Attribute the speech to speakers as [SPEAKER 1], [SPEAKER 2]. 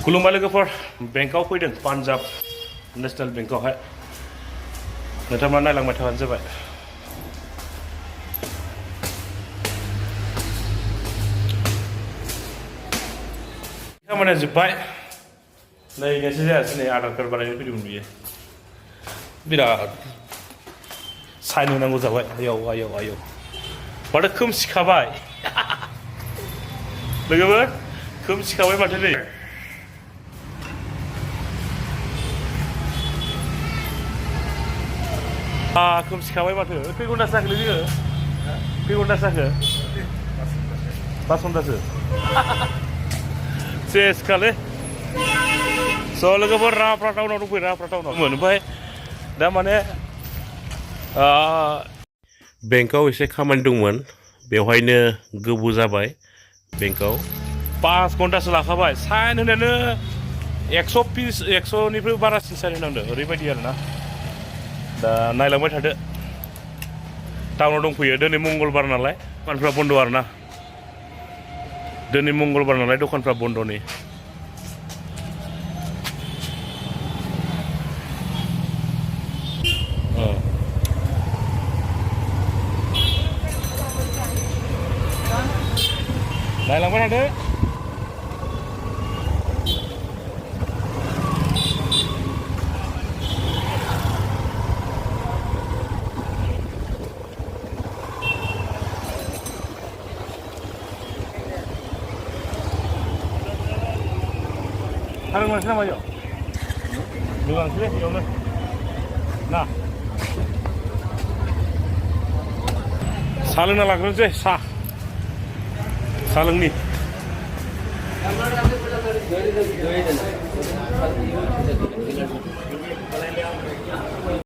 [SPEAKER 1] खुलुमबाय लोगोफोर बेंकआव फैदों पान्जाब नेशनेल बेंकआवहाय नोंथांमोना नायलांबाय थाबानो जाबाय खामानिया जोब्बाय नै इनासो जायासै नै आधार कार्ड बानायनो फैदोंमोन बियो बिराद साइन होनांगौ जाबाय आयौ माथो खोमसिखाबाय लोगोफोर खोमसिखाबाय माथो नै खोमसिखाबाय माथो खै घन्टासो जाखोलै जोङो खै घन्टासो जाखो 5 घन्टासो सेसखालै स' लोगोफोर राफ्रा टाउनाव दंफैयो राफ्रा टाउनाव ओमफ्राय दा माने बेंकआव एसे खामानि दंमोन बेवहायनो गोबाव जाबाय बेंकआव 5 घन्टासो लाखाबाय साइन होनायानो 100निफ्राय बारासिन साइन होनांदों ओरैबायदि आरोना दा नायलांबाय थादो टाउनाव दंफैयो दिनै मंगलबार नालाय दखानफ्रा बन्द' आरोना दिनै मंगलबार नालाय दखानफ्रा बन्द' नै नायलांबाय थादो Harus masih nama yuk, bilang sih, yuk nah, saling nalak sih, saling nih.